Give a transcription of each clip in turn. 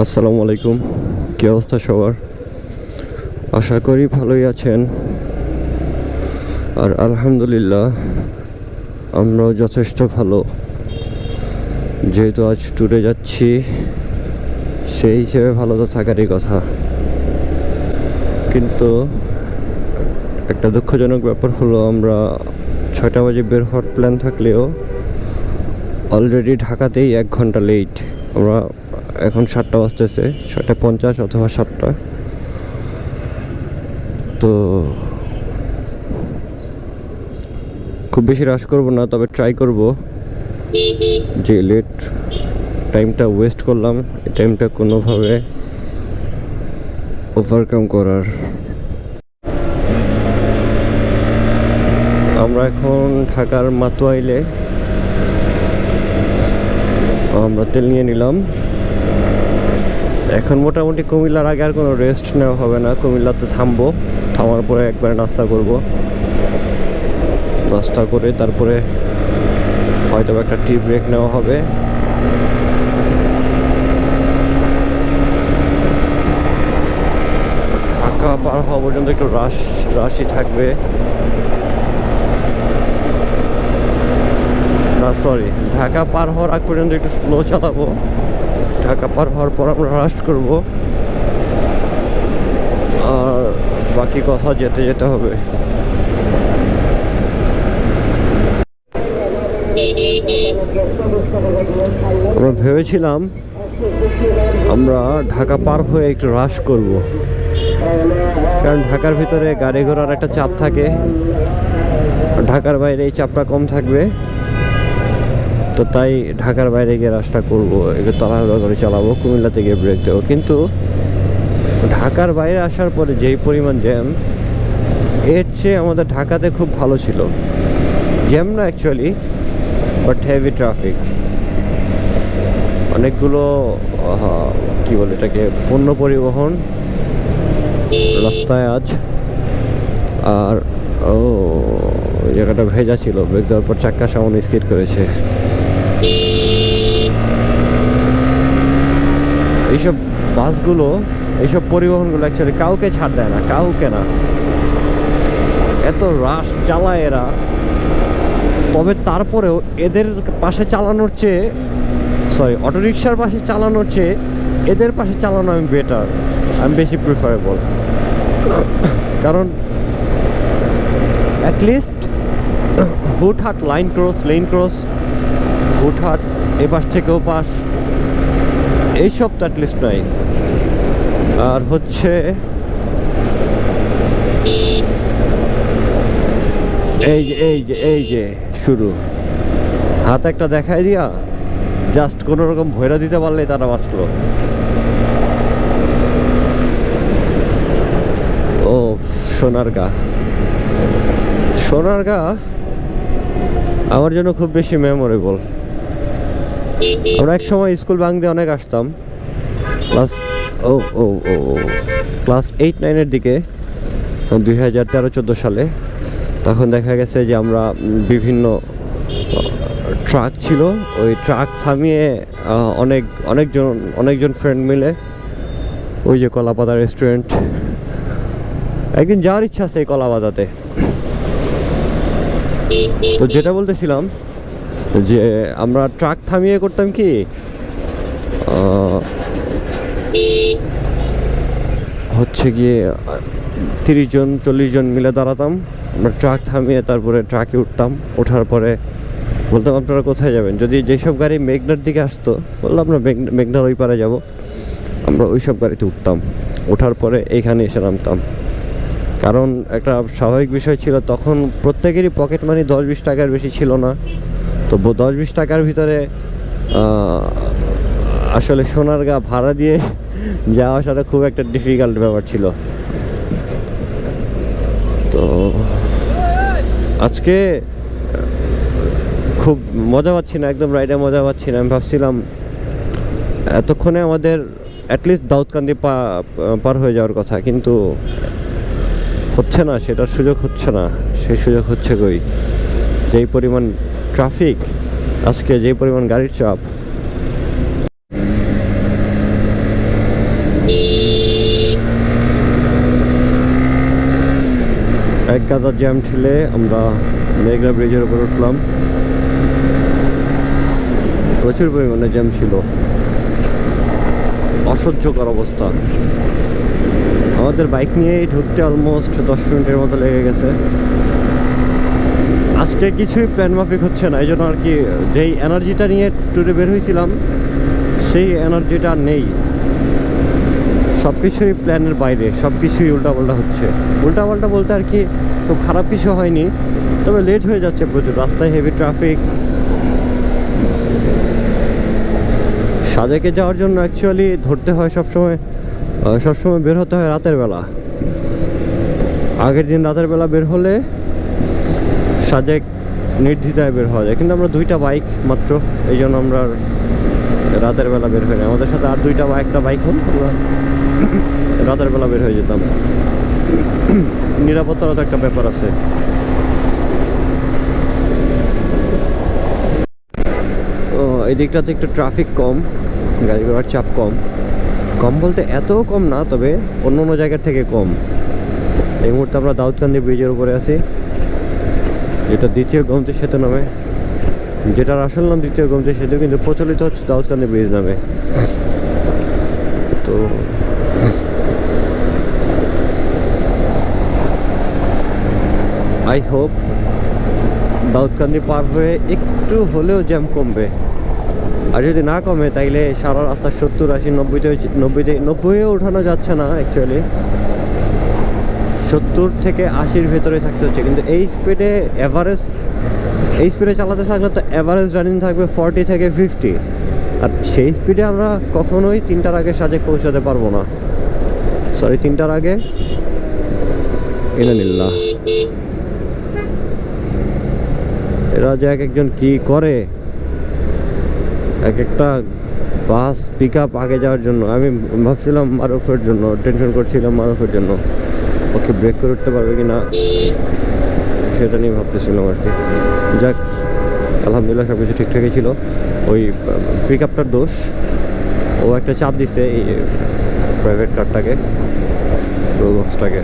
আসসালামু আলাইকুম, কী অবস্থা সবার? আশা করি ভালোই আছেন। আর আলহামদুলিল্লাহ আমরাও যথেষ্ট ভালো। যেহেতু আজ ট্যুরে যাচ্ছি, সেই হিসেবে ভালো তো থাকারই কথা। কিন্তু একটা দুঃখজনক ব্যাপার হলো, আমরা 6টা বাজে বের হওয়ার প্ল্যান থাকলেও অলরেডি ঢাকাতেই 1 ঘন্টা লেট। আমরা এখন 7টা বাজতেছে, 6:50 অথবা 7টা। তো খুব বেশি রাশ করব না, তবে ট্রাই করব যে লেট টাইমটা ওয়েস্ট করলাম, এই টাইমটা কোনোভাবে ওভারকাম করার। আমরা এখন ঢাকার মাতুয়াইলে আমরা তেল নিয়ে নিলাম। এখন মোটামুটি কুমিল্লার আগে আর কোনো রেস্ট নেওয়া হবে না। কুমিল্লাতে থামবো, থামার পরে একবারে নাস্তা করব। নাস্তা করে তারপরে হয়তো একটা টি ব্রেক নেওয়া হবে। ঢাকা পার হওয়া পর্যন্ত একটু রাশই থাকবে। না সরি, ঢাকা পার হওয়ার আগ পর্যন্ত একটু স্লো চালাবো। ঢাকা পার হওয়ার পর আমরা রাশ করব, আর বাকি কথা যেতে যেতে হবে। আমরা ভেবেছিলাম আমরা ঢাকা পার হয়ে একটু রাশ করব, কারণ ঢাকার ভিতরে গাড়ি ঘোড়ার একটা চাপ থাকে, ঢাকার বাইরে এই চাপটা কম থাকবে। তো তাই ঢাকার বাইরে গিয়ে রাস্তা করবো, একটু তাড়াহুড়ো করে চালাবো, কুমিল্লাতে গিয়ে ব্রেক দেবো। কিন্তু ঢাকার বাইরে আসার পরে যেই পরিমাণ জ্যাম, এর চেয়ে আমাদের ঢাকাতে খুব ভালো ছিল। জ্যাম না অ্যাকচুয়ালি, বাট হেভি ট্রাফিক। অনেকগুলো কি বলে এটাকে, পণ্য পরিবহন রাস্তায় আজ। আর জায়গাটা ভেজা ছিল, ব্রেক দেওয়ার পর চাক্কা সামনে স্কিড করেছে। এইসব বাসগুলো, এইসব পরিবহনগুলো অ্যাকচুয়ালি কাউকে ছাড় দেয় না, কাউকে না। এত রাশ চালায় এরা, তবে তারপরেও এদের পাশে চালানোর চেয়ে, সরি অটোরিকশার পাশে চালানোর চেয়ে এদের পাশে চালানো আমি বেটার, আমি বেশি প্রিফারেবল। কারণ অ্যাটলিস্ট হুটহাট লেন ক্রস, হুটহাট এ পাশ থেকে ও পাশ, এইসব তো অ্যাটলিস্ট নাই। আর হচ্ছে এই যে শুরু, হাত একটা দেখাই দিয়া জাস্ট কোনো রকম ভয়রা দিতে পারলে তারা বাঁচলো। ও সোনারগা আমার জন্য খুব বেশি মেমোরেবল। আমরা এক সময় স্কুল বাং দিয়ে অনেক আসতাম, ক্লাস 8-9-এর দিকে, 2013-14 সালে। তখন দেখা গেছে যে আমরা বিভিন্ন ট্রাক ছিল, ওই ট্রাক থামিয়ে অনেকজন ফ্রেন্ড মিলে ওই যে কলাপাতা রেস্টুরেন্ট, একদিন যাওয়ার ইচ্ছা আছে এই কলাপাতাতে। তো যেটা বলতেছিলাম যে আমরা ট্রাক থামিয়ে করতাম কি, হচ্ছে গিয়ে 30-40 জন মিলে দাঁড়াতাম, আমরা ট্রাক থামিয়ে তারপরে ট্রাকে উঠতাম। ওঠার পরে বলতাম আপনারা কোথায় যাবেন। যদি যেসব গাড়ি মেঘনার দিকে আসতো, বললাম আমরা মেঘনার ওই পারে যাব, আমরা ওই সব গাড়িতে উঠতাম। ওঠার পরে এইখানে এসে নামতাম। কারণ একটা স্বাভাবিক বিষয় ছিল, তখন প্রত্যেকেরই পকেট মানি 10-20 টাকার বেশি ছিল না। তো 10-20 টাকার ভিতরে আসলে সোনারগাঁ ভাড়া দিয়ে যাওয়া আসাটা খুব একটা ডিফিকাল্ট ব্যাপার ছিল। তো আজকে খুব মজা পাচ্ছি না, একদম রাইডে মজা পাচ্ছি না। আমি ভাবছিলাম এতক্ষণে আমাদের অ্যাটলিস্ট দাউদকান্দি পার হয়ে যাওয়ার কথা, কিন্তু হচ্ছে না, সেটার সুযোগ হচ্ছে না। সেই সুযোগ হচ্ছে কই, যেই পরিমাণ ট্রাফিক আজকে, যেই পরিমাণ গাড়ির চাপ। এক গাদা জ্যাম ঠেলে আমরা মেঘনা ব্রিজের উপর উঠলাম। প্রচুর পরিমাণে জ্যাম ছিল, অসহ্যকর অবস্থা। আমাদের বাইক নিয়ে ঢুকতে অলমোস্ট 10 মিনিটের মতো লেগে গেছে। আজকে কিছুই প্ল্যান মাফিক হচ্ছে না, এই জন্য আর কি যেই এনার্জিটা নিয়ে ট্যুরে বের হয়েছিলাম সেই এনার্জিটা নেই। সব কিছুই প্ল্যানের বাইরে, সব কিছুই উল্টাপাল্টা হচ্ছে। উল্টাপাল্টা বলতে আর কি খুব খারাপ কিছু হয়নি, তবে লেট হয়ে যাচ্ছে প্রচুর, রাস্তায় হেভি ট্রাফিক। সাজেকে যাওয়ার জন্য অ্যাকচুয়ালি ধরতে হয় সবসময় বের হতে হয় রাতের বেলা। আগের দিন রাতের বেলা বের হলে সাজেক নির্দ্বিধায় বের হওয়া যায়, কিন্তু আমরা 2টা বাইক মাত্র, এই জন্য আমরা রাতের বেলা বের হই না। আমাদের সাথে আর 2টা বা 1টা বাইক হল, আমরা রাতের বেলা বের হয়ে যেতাম। নিরাপত্তারও তো একটা ব্যাপার আছে। এই দিকটাতে একটু ট্রাফিক কম, গাড়ি ঘোড়ার চাপ কম বলতে এতও কম না, তবে অন্য অন্য জায়গার থেকে কম। এই মুহূর্তে আমরা দাউদকান্দি ব্রিজের উপরে আছি, যেটা দ্বিতীয় গোমতী সেতু নামে, যেটার আসল নাম দ্বিতীয় গোমতী সেতু, কিন্তু প্রচলিত হচ্ছে দাউদকান্দি ব্রিজ নামে। তো আই হোপ দাউদকান্দি পার হয়ে একটু হলেও জ্যাম কমবে। আর যদি না কমে তাইলে সারা রাস্তা 70, 80, 90-এও উঠানো যাচ্ছে না অ্যাকচুয়ালি, 70 থেকে 80-র ভেতরে থাকতে হচ্ছে। কিন্তু এই স্পিডে চালাতে থাকলে তো অ্যাভারেজ রানিং থাকবে 40 থেকে 50, আর সেই স্পিডে আমরা কখনোই 3টার আগে সাজেক পৌঁছাতে পারবো না। সরি, 3টার আগে ইনানিল্লাহ। এরা যে এক একজন কি করে, এক একটা বাস পিক আপ আগে যাওয়ার জন্য। আমি ভাবছিলাম মারুফের জন্য, টেনশন করছিলাম মারুফের জন্য, ওকে ব্রেক করে উঠতে পারবে কি না সেটা নিয়ে ভাবতেছিলাম আর কি। যাক, আলহামদুলিল্লাহ সব কিছু ঠিকঠাকই ছিল। ওই পিক আপটার দোষ, ও একটা চাপ দিচ্ছে এই private কারটাকে, বক্সটাকে।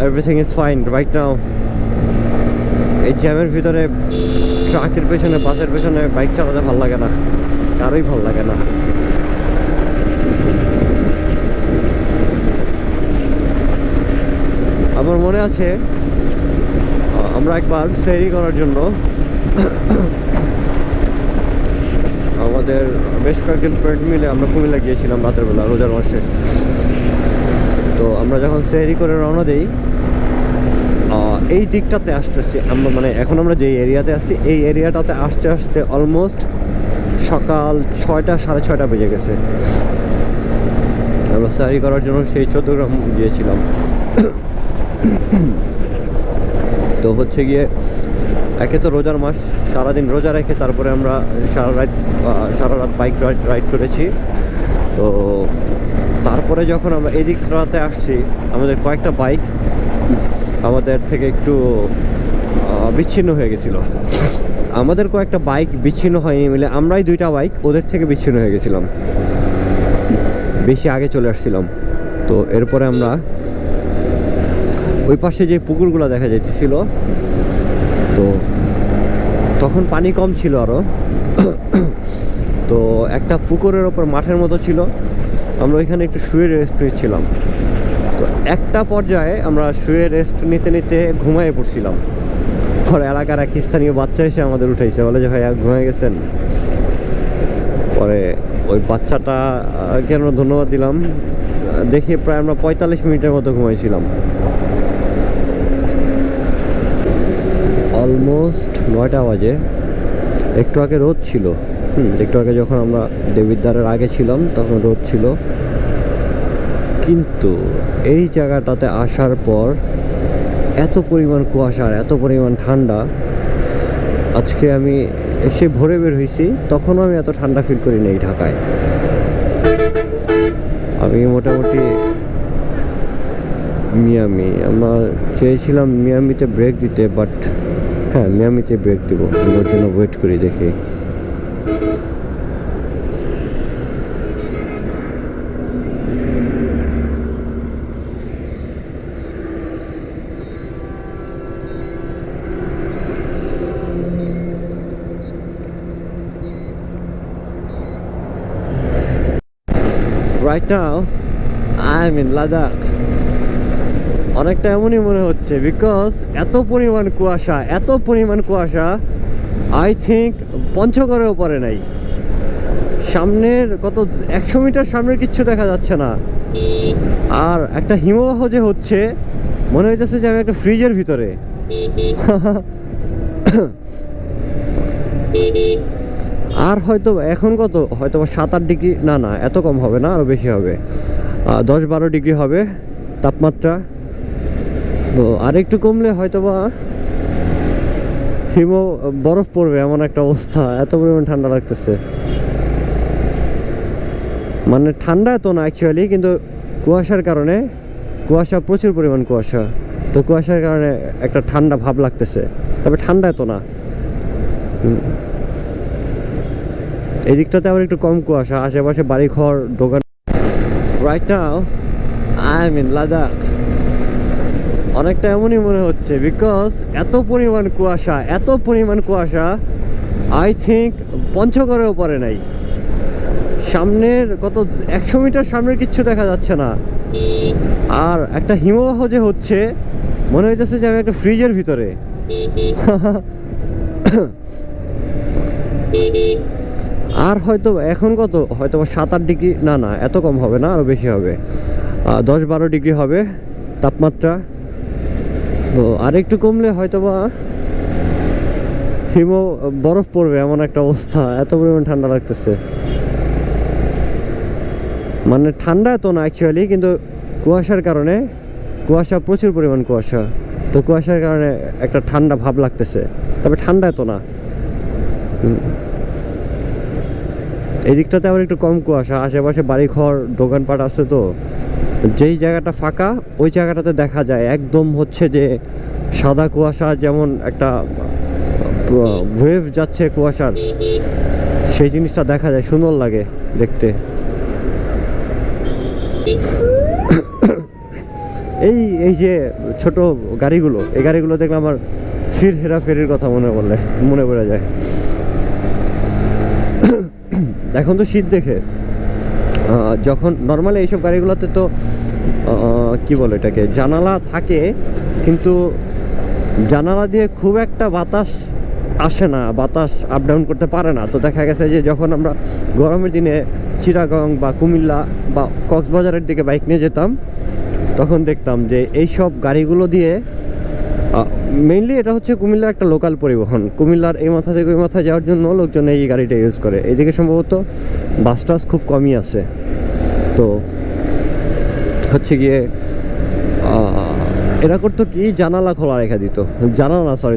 Everything is fine right now. এই জ্যামের ভিতরে ট্রাকের পেছনে, বাসের পেছনে বাইক চালাতে ভালো লাগে না, কারোই ভালো লাগে না। আমার মনে আছে আমরা একবার সেহরি করার জন্য আমাদের বেশ কয়েকজন ফ্রেন্ড মিলে আমরা কুমিল্লা গিয়েছিলাম রাতের বেলা, রোজার মাসে। তো আমরা যখন সেহরি করে রওনা দিই, এই দিকটাতে আসতেছি আমরা, মানে এখন আমরা যে এরিয়াতে আছি এই এরিয়াটাতে আসতে আসতে অলমোস্ট সকাল 6টা, 6:30 বেজে গেছে। আমরা সেহরি করার জন্য সেই 14 গ্রাম গিয়েছিলাম। তো হচ্ছে গিয়ে, একে তো রোজার মাস, সারাদিন রোজা রেখে তারপরে আমরা সারা রাত বাইক রাইড করেছি। তো তারপরে যখন আমরা এই দিকটাতে আসছি, আমাদের কয়েকটা বাইক আমাদের থেকে একটু বিচ্ছিন্ন হয়ে গেছিলো। আমাদের কয়েকটা বাইক বিচ্ছিন্ন হয়নি মিলে, আমরাই 2টা বাইক ওদের থেকে বিচ্ছিন্ন হয়ে গেছিলাম, বেশি আগে চলে আসছিলাম। তো এরপরে আমরা ওই পাশে যে পুকুরগুলো দেখা যাইতেছিল, তো তখন পানি কম ছিল আরও। তো একটা পুকুরের ওপর মাঠের মতো ছিল, আমরা ওইখানে একটু শুয়ে রেস্ট নিচ্ছিলাম। তো একটা পর্যায়ে আমরা শুয়ে রেস্ট নিতে নিতে ঘুমায়ে পড়ছিলাম। পরে এলাকার এক স্থানীয় বাচ্চা এসে আমাদের উঠাইছে, বলে যে ভাইয়া ঘুমিয়ে গেছেন। পরে ওই বাচ্চাটাকে আমরা ধন্যবাদ দিলাম। দেখি প্রায় আমরা 45 মিনিটের মতো ঘুমাইছিলাম। অলমোস্ট 9টা বাজে। একটু আগে রোদ ছিল, একটু আগে যখন আমরা দেবিদ্বারের আগে ছিলাম তখন রোদ ছিল, কিন্তু এই জায়গাটাতে আসার পর এত পরিমাণ কুয়াশা আর এত পরিমাণ ঠান্ডা। আজকে আমি এসে ভোরে বের হয়েছি, তখনও আমি এত ঠান্ডা ফিল করি না এই ঢাকায়। আমি মোটামুটি আমরা চেয়েছিলাম মিয়ামিতে ব্রেক দিতে, বাট হ্যাঁ মিয়ামিতে ব্রেক দেবো, ওর জন্য ওয়েট করি দেখি। Right now, I'm in Ladakh. অনেকটা এমনই মনে হচ্ছে বিকজ এত পরিমাণ কুয়াশা আই থিঙ্ক পঞ্চগড়েও পড়ে নাই। সামনের কত 100 মিটার সামনের কিচ্ছু দেখা যাচ্ছে না, আর একটা হিমবাহ যে হচ্ছে মনে হইতেছে যে আমি একটা ফ্রিজের ভিতরে। আর হয়তো এখন কত, হয়তো 7-8 ডিগ্রি, না এত কম হবে না, আরও বেশি হবে, 10-12 ডিগ্রি হবে তাপমাত্রা। তো আর একটু কমলে হয়তো বা বরফ পড়বে এমন একটা অবস্থা, এত পরিমাণ ঠান্ডা লাগতেছে। মানে ঠান্ডা তো না অ্যাকচুয়ালি, কিন্তু কুয়াশার কারণে, প্রচুর পরিমাণ কুয়াশা, তো কুয়াশার কারণে একটা ঠান্ডা ভাব লাগতেছে, তবে ঠান্ডা তো না। এই দিকটাতে আবার একটু কম কুয়াশা, আশেপাশে বাড়িঘর, দোকান। Right now I am in Ladakh. অনেকটা এমনই মনে হচ্ছে বিকজ এত পরিমাণ কুয়াশা আই থিঙ্ক পঞ্চগড়েও পড়ে নাই। সামনের কত 100 মিটার সামনের কিচ্ছু দেখা যাচ্ছে না, আর একটা হিমবাহ যে হচ্ছে মনে হইতেছে যে আমি একটা ফ্রিজের ভিতরে। আর হয়তো এখন কত, হয়তো 7-8 ডিগ্রি, না এত কম হবে না, আরও বেশি হবে, 10-12 ডিগ্রি হবে তাপমাত্রা। তো আর একটু কমলে হয়তো বা বরফ পড়বে এমন একটা অবস্থা, এত পরিমাণ ঠান্ডা লাগতেছে। মানে ঠান্ডা তো না অ্যাকচুয়ালি, কিন্তু কুয়াশার কারণে, প্রচুর পরিমাণ কুয়াশা, তো কুয়াশার কারণে একটা ঠান্ডা ভাব লাগতেছে, তবে ঠান্ডা তো না। এই দিকটাতে আবার একটু কম কুয়াশা, আশেপাশে বাড়িঘর, দোকানপাট আছে, তো যেই জায়গাটা ফাঁকা ওই জায়গাটাতে দেখা যায় একদম হচ্ছে যে সাদা কুয়াশা, যেমন একটা ওয়েভ যাচ্ছে কুয়াশার, সেই জিনিসটা দেখা যায়, সুন্দর লাগে দেখতে। এই যে ছোট গাড়িগুলো, এই গাড়িগুলো দেখলে আমার হেরাফেরির কথা মনে পড়ে যায়। এখন তো শীত দেখে, যখন নর্মালি এইসব গাড়িগুলোতে তো কি বলে এটাকে, জানালা থাকে, কিন্তু জানালা দিয়ে খুব একটা বাতাস আসে না, বাতাস আপ ডাউন করতে পারে না। তো দেখা গেছে যে যখন আমরা গরমের দিনে চিটাগং বা কুমিল্লা বা কক্সবাজারের দিকে বাইক নিয়ে যেতাম, তখন দেখতাম যে এইসব গাড়িগুলো দিয়ে, মেইনলি এটা হচ্ছে কুমিল্লার একটা লোকাল পরিবহন, কুমিল্লার এই মাথা থেকে ওই মাথায় যাওয়ার জন্য লোকজন এই গাড়িটা ইউজ করে। এইদিকে সম্ভবত বাস টাস খুব কমই আছে। তো হচ্ছে গিয়ে এরা করতো কি, জানালা খোলা রেখে দিত,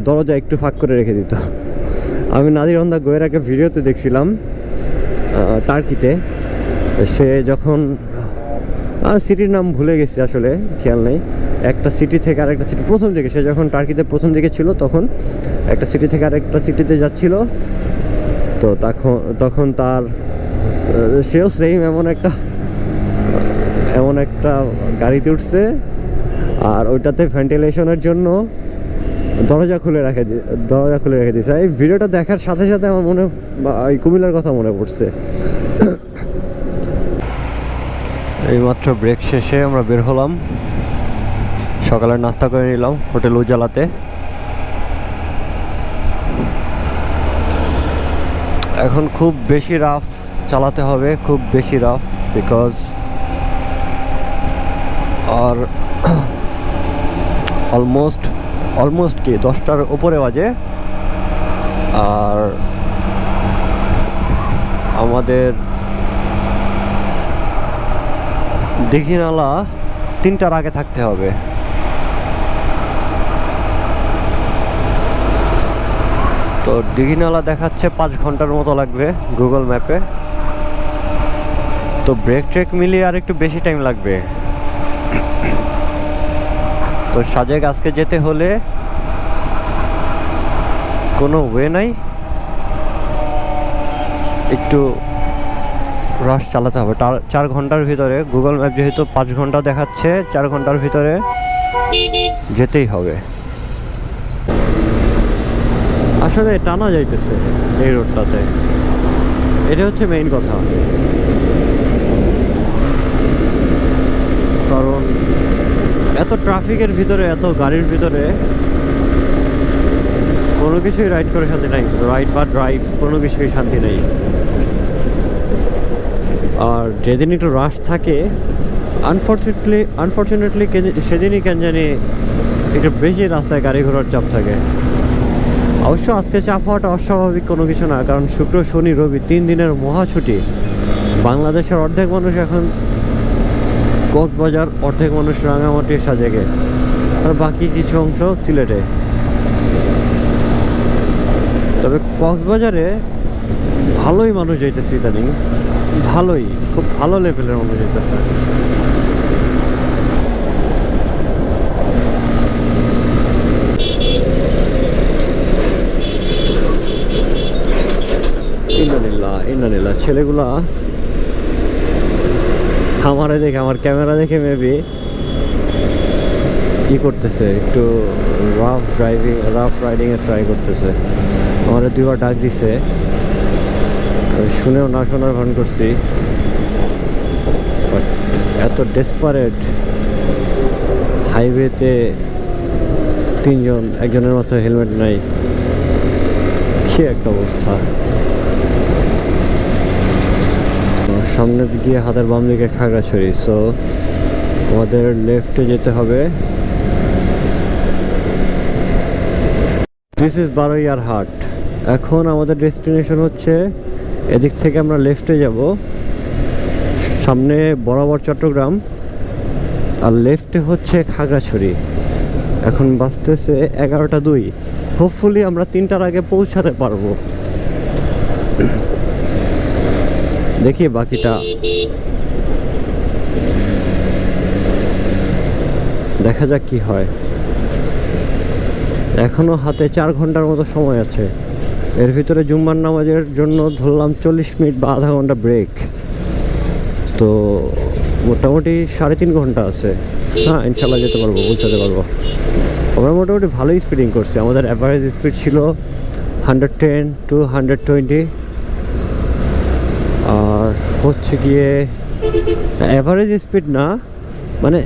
দরজা একটু ফাঁক করে রেখে দিত। আমি নাদিরন্দা গোয়ের একটা ভিডিওতে দেখছিলাম টার্কিতে, সে যখন সিটির নাম ভুলে গেছি আসলে, খেয়াল নেই, একটা সিটি থেকে আরেকটা সিটি, প্রথম দিকে সে যখন টার্কিতে প্রথম দিকে ছিল, তখন একটা সিটি থেকে আরেকটা সিটিতে যাচ্ছিল। তো তখন তার সেও সেম এমন একটা গাড়িতে উঠছে, আর ওইটাতে ভেন্টিলেশনের জন্য দরজা খুলে রেখে দিয়েছে। এই ভিডিওটা দেখার সাথে সাথে আমার এই কুমিল্লার কথা মনে পড়ছে। এইমাত্র ব্রেক শেষে আমরা বের হলাম, সকালের নাস্তা করে নিলাম হোটেল উজালাতে। এখন খুব বেশি রাফ চালাতে হবে, বিকজ আর অলমোস্ট কি 10টার উপরে বাজে, আর আমাদের দীঘিনালা 3টার আগে থাকতে হবে। তো দীঘিনালা দেখাচ্ছে 5 ঘন্টার মতো লাগবে গুগল ম্যাপে। তো ব্রেক ট্রেক মিলিয়ে আর একটু বেশি টাইম লাগবে। তো সাজেক আজকে যেতে হলে কোনো ওয়ে নাই, একটু রাশ চালাতে হবে। 4 ঘন্টার ভিতরে, গুগল ম্যাপ যেহেতু 5 ঘন্টা দেখাচ্ছে, 4 ঘন্টার ভিতরে যেতেই হবে। আসলে টানা যাইতেছে এই রোডটাতে, এটা হচ্ছে মেইন কথা। এত ট্রাফিকের ভিতরে, এত গাড়ির ভিতরে কোনো কিছুই রাইড করে শান্তি নাই। রাইড বা ড্রাইভ কোনো কিছুই শান্তি নেই। আর যেদিন একটু রাশ থাকে, আনফর্চুনেটলি সেদিনই কেন জানি একটু বেশি রাস্তায় গাড়ি ঘোড়ার চাপ থাকে। অবশ্য আজকে চাপ হওয়াটা অস্বাভাবিক কোনো কিছু না, কারণ শুক্র শনি রবি 3 দিনের মহা ছুটি। বাংলাদেশের অর্ধেক মানুষ এখন কক্সবাজার, অর্ধেক মানুষ রাঙামাটি সাজেকে, আর বাকি কিছু অংশ সিলেটে। তবে কক্সবাজারে ভালোই মানুষ যাইতেছে ইদানিং, ভালোই, খুব ভালো লেভেলের মানুষ যাইতেছে। ইন্নানিল্লাহ ছেলেগুলা আমারে দেখে, আমার ক্যামেরা দেখে মেবি কি করতেছে, একটু রাফ রাইডিং এর ট্রাই করতেছে। আমার 2বার ডাক দিছে, আমি শুনেও না শোনার ভান করছি। বাট এত ডেসপারেট, হাইওয়েতে 3 জন, একজনের মাত্র হেলমেট নাই, কি একটা অবস্থা। সামনে গিয়ে হাতের বাম দিকে খাগড়াছড়ি, সো আমাদের লেফটে যেতে হবে। দিস ইজ বারোইয়ার হাট। এখন আমাদের ডেস্টিনেশন হচ্ছে এদিক থেকে আমরা লেফটে যাব, সামনে বরাবর চট্টগ্রাম, আর লেফটে হচ্ছে খাগড়াছড়ি। এখন বাজতেছে 11:02। হোপফুলি আমরা 3টার আগে পৌঁছাতে পারবো। দেখি বাকিটা দেখা যাক কি হয়। এখনো হাতে 4 ঘন্টার মতো সময় আছে। এর ভিতরে জুম্মার নামাজের জন্য ধরলাম 40 মিনিট বা আধা ঘন্টা ব্রেক, তো মোটামুটি 3.5 ঘন্টা আছে। হ্যাঁ, ইনশাল্লাহ যেতে পারবো, পৌঁছাতে পারবো। আমরা মোটামুটি ভালোই স্পিডিং করছি। আমাদের অ্যাভারেজ স্পিড ছিল 110 to 120, আর হচ্ছে গিয়ে অ্যাভারেজ স্পিড না, মানে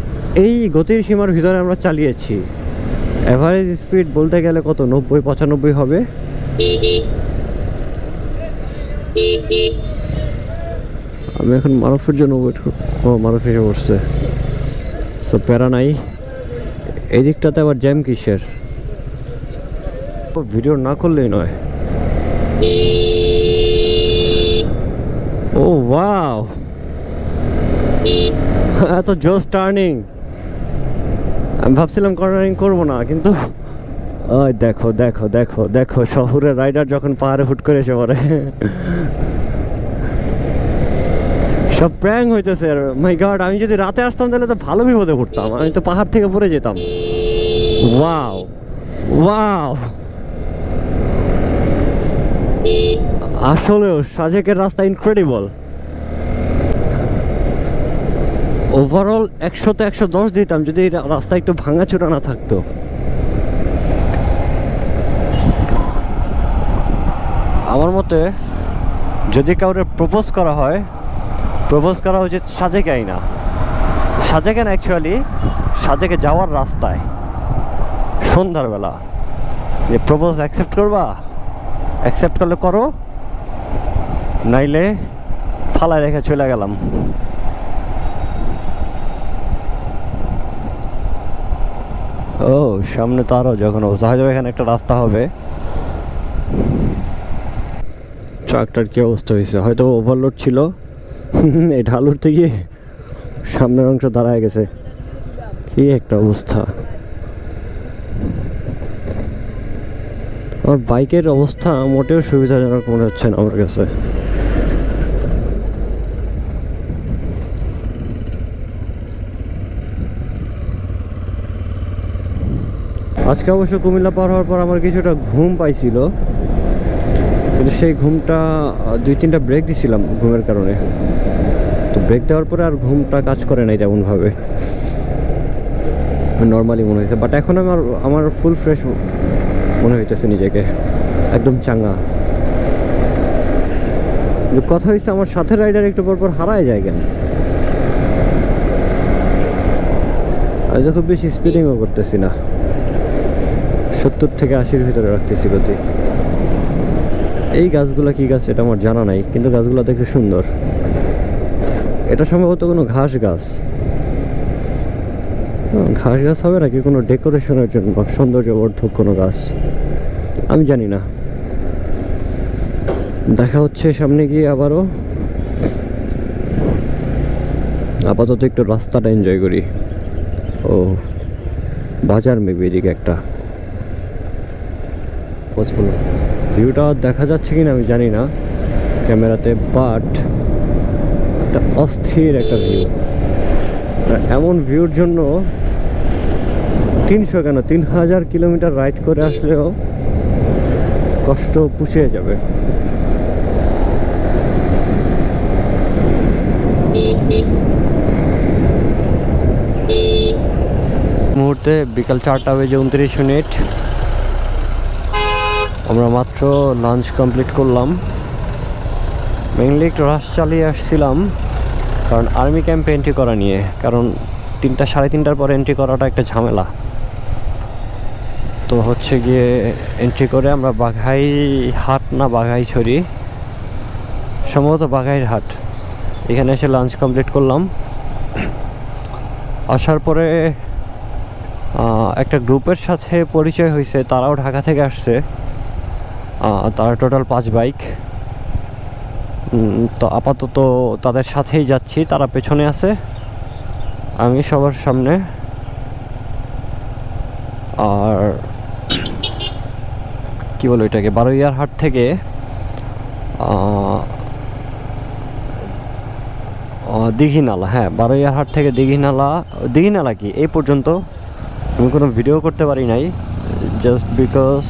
এই গতির সীমার ভিতরে আমরা চালিয়েছি। অ্যাভারেজ স্পিড বলতে গেলে কত, 90-95 হবে। আমি এখন মারুফের জন্য ওয়েট করব। ও, মারুফ এসে পড়ছে, সো প্যারা নাই। এই দিকটাতে আবার জ্যাম কিসের, ভিডিও না করলেই নয়। ও ওয়াও, এত জোস টার্নিং। আমি ভাবছিলাম কর্নারিং করবো না, কিন্তু ওই দেখো দেখো দেখো দেখো, শহরের রাইডার যখন পাহাড়ে হুট করে এসে পড়ে। সব প্র্যাং হইতেছে। মাই গড, আমি যদি রাতে আসতাম তাহলে তো ভালো বিপদে পড়তাম, আমি তো পাহাড় থেকে পড়ে যেতাম। ওয়াও ওয়াও, আসলেও সাজেকের রাস্তা ইনক্রেডিবল। ওভারঅল 100-তে 110 দিতাম যদি রাস্তা একটু ভাঙাচোরা না থাকতো। আমার মতে যদি কাউরে প্রপোজ করা হয়, প্রপোজ করা উচিত সাজেকে না, সাজেকে না, অ্যাকচুয়ালি সাজেকে যাওয়ার রাস্তায় সন্ধ্যার বেলা যে প্রপোজ অ্যাকসেপ্ট করবা, অ্যাকসেপ্ট করলে করো, নাইলে ফালায় রেখে চলে গেলাম। ও সামনে তো আরও যখন অবস্থা হয়তো এখানে একটা রাস্তা হবে। ট্রাকটার কি অবস্থা হয়েছে, হয়তো ওভারলোড ছিল, এই ঢালুর থেকে সামনের অংশ দাঁড়ায় গেছে। কি একটা অবস্থা। আমার বাইকের অবস্থা মোটেও সুবিধাজনক মনে হচ্ছে না আমার কাছে। আজকে অবশ্য কুমিল্লা পার হওয়ার পর আমার কিছুটা ঘুম পাইছিল, কিন্তু সেই ঘুমটা 2-3টা ব্রেক দিছিলাম ঘুমের কারণে, তো ব্রেক দেওয়ার পরে আর ঘুমটা কাজ করে নাই তেমনভাবে, নর্মালি মনে হয়েছে। বাট এখন আমার ফুল ফ্রেশ মনে হইতেছে নিজেকে, একদম চাঙ্গা। কথা হয়েছে আমার সাথে রাইডার একটু পর পর হারায় যায় কেন। আমি খুব বেশি স্পিডিংও করতেছি না, 70 থেকে 80-র ভিতরে রাখতেছি গতি। এই গাছগুলো কি গাছ এটা আমার জানা নাই, কিন্তু গাছগুলো দেখতে সুন্দর। এটা সম্ভবত কোনো ঘাস গাছ। ঘাস গাছ হবে নাকি কোনো ডেকোরেশনের জন্য, সৌন্দর্যবর্ধক কোনো গাছ, আমি জানি না। দেখা হচ্ছে সামনে গিয়ে আবারও। আপাতত একটু রাস্তাটা এনজয় করি। ও বাজার মেবি এদিকে একটা ভিউটা দেখা যাচ্ছে কিনা আমি জানি না ক্যামেরাতে, বাট একটা অস্থির একটা ভিউ। এমন ভিউর জন্য 300 কেন 3000 কিলোমিটার রাইড করে আসলেও কষ্ট পুষিয়ে যাবে। মুহূর্তে বিকাল 4:29। আমরা মাত্র লাঞ্চ কমপ্লিট করলাম। মেইনলি একটু রাশ চালিয়ে আসছিলাম কারণ আর্মি ক্যাম্পে এন্ট্রি করা নিয়ে, কারণ 3টা 3:30টার পর এন্ট্রি করাটা একটা ঝামেলা। তো হচ্ছে গিয়ে এন্ট্রি করে আমরা বাঘাই হাট না বাঘাইছড়ি, সম্ভবত বাঘাইর হাট, এখানে এসে লাঞ্চ কমপ্লিট করলাম। আসার পরে একটা গ্রুপের সাথে পরিচয় হয়েছে, তারাও ঢাকা থেকে আসছে। তারা টোটাল 5 বাইক। তো আপাতত তাদের সাথেই যাচ্ছি, তারা পেছনে আছে, আমি সবার সামনে। আর কি বলো এটাকে, বারোইয়ার হাট থেকে দীঘিনালা, হ্যাঁ বারোইয়ার হাট থেকে দীঘিনালা কি এই পর্যন্ত আমি কোনো ভিডিও করতে পারি নাই, জাস্ট বিকজ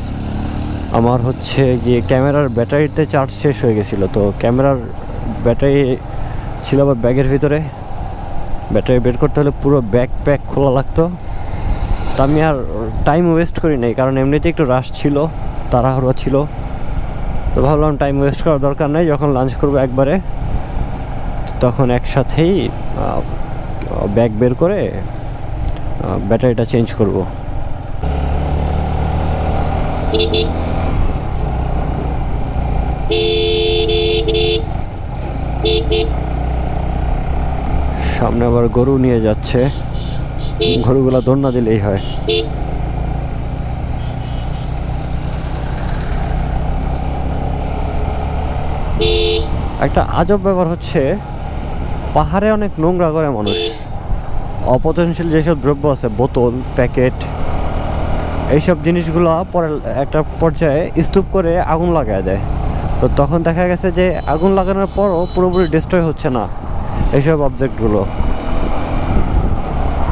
আমার হচ্ছে গিয়ে ক্যামেরার ব্যাটারিতে চার্জ শেষ হয়ে গেছিলো। তো ক্যামেরার ব্যাটারি ছিল আবার ব্যাগের ভিতরে, ব্যাটারি বের করতে হলে পুরো ব্যাগ প্যাক খোলা লাগতো। তা আমি আর টাইম ওয়েস্ট করি নাই, কারণ এমনিতে একটু রাশ ছিল, তাড়াহুড়ো ছিল। তো ভাবলাম টাইম ওয়েস্ট করার দরকার নেই, যখন লাঞ্চ করবো একবারে তখন একসাথেই ব্যাগ বের করে ব্যাটারিটা চেঞ্জ করব। সামনে আবার গরু নিয়ে যাচ্ছে, গরুগুলা দৌড় না দিলেই হয়। একটা আজব ব্যাপার হচ্ছে, পাহাড়ে অনেক নোংরা করে মানুষ, অপচনশীল যেসব দ্রব্য আছে, বোতল প্যাকেট, এইসব জিনিসগুলো পরে একটা পর্যায়ে স্তূপ করে আগুন লাগায় দেয়। তো তখন দেখা গেছে যে আগুন লাগানোর পরও পুরোপুরি ডিস্ট্রয় হচ্ছে না এইসব অবজেক্টগুলো।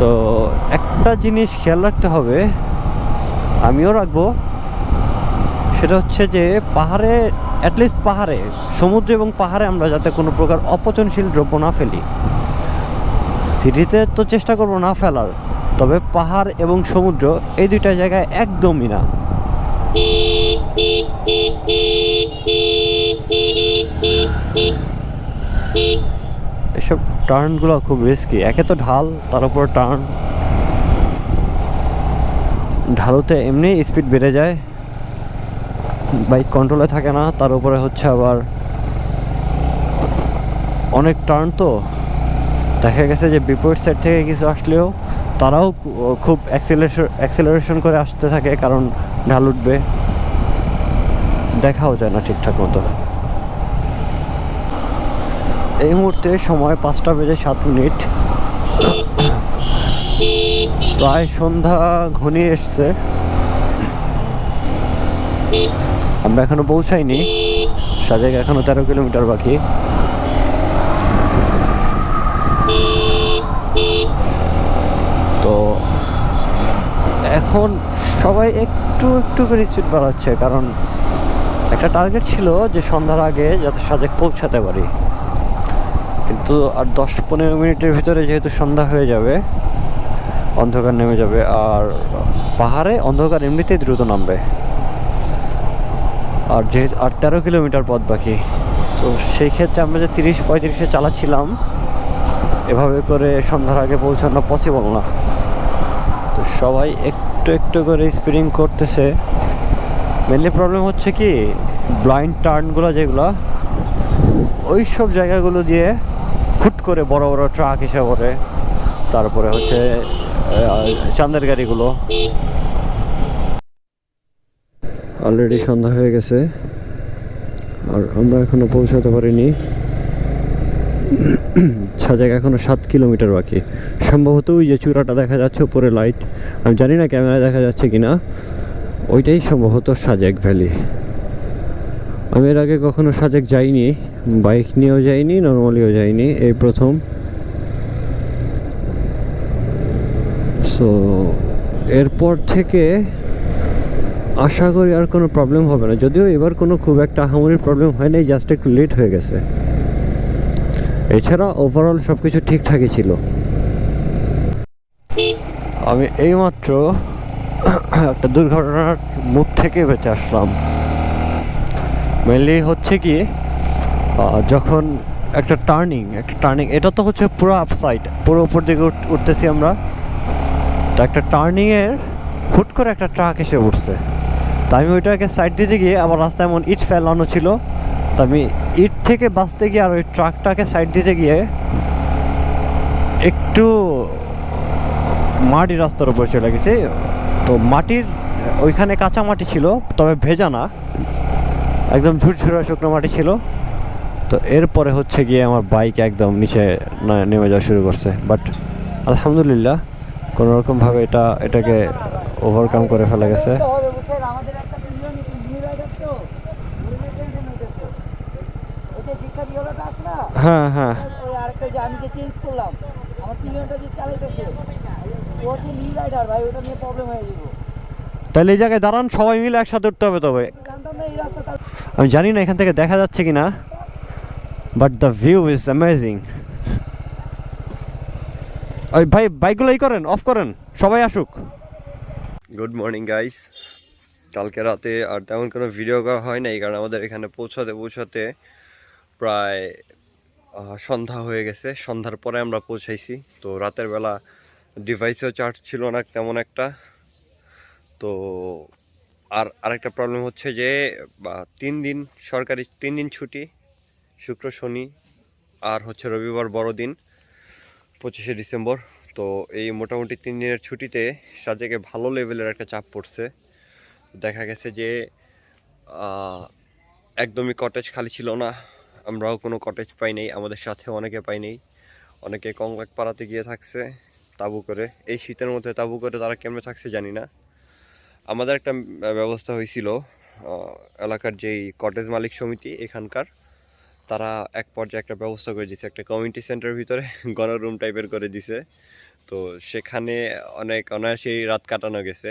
তো একটা জিনিস খেয়াল রাখতে হবে, আমিও রাখবো, সেটা হচ্ছে যে পাহাড়ে, অ্যাটলিস্ট পাহাড়ে, সমুদ্র এবং পাহাড়ে আমরা যাতে কোনো প্রকার অপচনশীল দ্রব্য না ফেলি। সিটিতে তো চেষ্টা করবো না ফেলার, তবে পাহাড় এবং সমুদ্র এই দুইটা জায়গায় একদমই না। এসব টার্নগুলো খুব রিস্কি, একে তো ঢাল, তার উপর টার্ন, ঢালুতে এমনি স্পিড বেড়ে যায়, বাইক কন্ট্রোলে থাকে না, তার উপরে হচ্ছে আবার অনেক টার্ন। তো দেখা গেছে যে বিপরীত সাইড থেকে কিছু আসলেও তারাও খুব অ্যাক্সেলারেশন করে আসতে থাকে, কারণ ঢাল উঠবে, দেখাও যায় না ঠিকঠাক মতো। এই মুহূর্তে সময় 5:07। প্রায় সন্ধ্যা ঘনিয়ে এসছে, আমরা এখনো পৌঁছাইনি। সাজেক এখনো 13 কিলোমিটার বাকি। তো এখন সবাই একটু একটু করে স্পিড বাড়াচ্ছে, কারণ একটা টার্গেট ছিল যে সন্ধ্যার আগে যাতে সাজেক পৌঁছাতে পারি, কিন্তু আর 10-15 মিনিটের ভিতরে যেহেতু সন্ধ্যা হয়ে যাবে, অন্ধকার নেমে যাবে, আর পাহাড়ে অন্ধকার এমনিতেই দ্রুত নামবে, আর যেহেতু আর 13 কিলোমিটার পথ বাকি। তো সেই ক্ষেত্রে আমরা যে 30-35-এ চালাচ্ছিলাম, এভাবে করে সন্ধ্যার আগে পৌঁছানো পসিবল না। তো সবাই একটু একটু করে স্পিডিং করতেছে। মেনলি প্রবলেম হচ্ছে কি, ব্লাইন্ড টার্নগুলো যেগুলো, ওই সব জায়গাগুলো দিয়ে হুট করে বড় বড় ট্রাক এসে পড়ে। তারপরে হচ্ছে চাঁদের গাড়িগুলো। অলরেডি সন্ধ্যা হয়ে গেছে আর আমরা এখনো পৌঁছাতে পারিনি। সাজেক এখনো 7 কিলোমিটার বাকি। সম্ভবত ওই যে চূড়াটা দেখা যাচ্ছে উপরে লাইট, আমি জানি না ক্যামেরায় দেখা যাচ্ছে কিনা, ওইটাই সম্ভবত সাজেক ভ্যালি। আমি এর আগে কখনো সাজেক যাইনি, বাইক নিয়েও যাইনি, নর্মালিও যাইনি, এই প্রথম। সো এরপর থেকে আশা করি আর কোনো প্রবলেম হবে না, যদিও এবার কোনো খুব একটা আহামরি প্রবলেম হয় নাই, জাস্ট একটু লেট হয়ে গেছে। এছাড়া ওভারঅল সব কিছু ঠিকঠাকই ছিল। আমি এইমাত্র একটা দুর্ঘটনার মুখ থেকে বেঁচে আসলাম। মেনলি হচ্ছে কি, যখন একটা টার্নিং, এটা তো হচ্ছে পুরো আপসাইড, পুরো উপর দিকে উঠতেছি আমরা। তো একটা টার্নিংয়ের হুট করে একটা ট্রাক এসে উঠছে। তা আমি ওইটাকে সাইড দিতে গিয়ে, আবার রাস্তায় এমন ইট ফেলানো ছিল, তো আমি ইট থেকে বাঁচতে গিয়ে আর ওই ট্রাকটাকে সাইড দিতে গিয়ে একটু মাটি রাস্তার উপর চলে গেছে। তো মাটির ওইখানে কাঁচা মাটি ছিল, তবে ভেজা না, একদম ঝুরঝুরা শুকনো মাটি ছিল। তো এরপরে হচ্ছে গিয়ে আমার বাইক একদম নিচে নেমে যাওয়া শুরু করছে, বাট আলহামদুলিল্লাহ কোনোরকমভাবে এটাকে ওভারকাম করে ফেলা গেছে। হ্যাঁ হ্যাঁ, তাহলে এই জায়গায় দাঁড়ান, সবাই মিলে একসাথে উঠতে হবে। তবে আমি জানি না এখান থেকে দেখা যাচ্ছে কিনা, but the view is amazing. ওই ভাই, বাইকগুলো করেন, অফ করেন, সবাই আসুক। Good morning guys. কালকে রাতে আর তেমন কোনো ভিডিও করা হয় নাই, কারণ আমাদের এখানে পৌঁছাতে প্রায় সন্ধ্যা হয়ে গেছে। সন্ধ্যার পরে আমরা পৌঁছাইছি। তো রাতের বেলা ডিভাইসেও চার্জ ছিল না তেমন একটা। তো আরেকটা প্রবলেম হচ্ছে যে 3 দিন সরকারি 3 দিন ছুটি, শুক্র শনি আর হচ্ছে রবিবার বড়দিন 25শে ডিসেম্বর। তো এই মোটামুটি 3 দিনের ছুটিতে সাজেকে ভালো লেভেলের একটা চাপ পড়ছে। দেখা গেছে যে একদমই কটেজ খালি ছিল না, আমরাও কোনো কটেজ পাই নাই, আমাদের সাথে অনেকে পাই নাই। অনেকে কংলাক পাড়াতে গিয়ে থাকছে তাঁবু করে। এই শীতের মধ্যে তাঁবু করে তারা কেমনে থাকছে জানি না। আমাদের একটা ব্যবস্থা হয়েছিল, এলাকার যেই কটেজ মালিক সমিতি এখানকার, তারা এক পর্যায়ে একটা ব্যবস্থা করে দিছে, একটা কমিউনিটি সেন্টারের ভিতরে গণরুম টাইপের করে দিছে। তো সেখানে অনেক অনায়াসেই রাত কাটানো গেছে।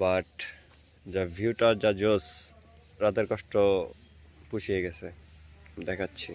বাট যা ভিউটা, যা জোস, রাতের কষ্ট পুষিয়ে গেছে। দেখাচ্ছি।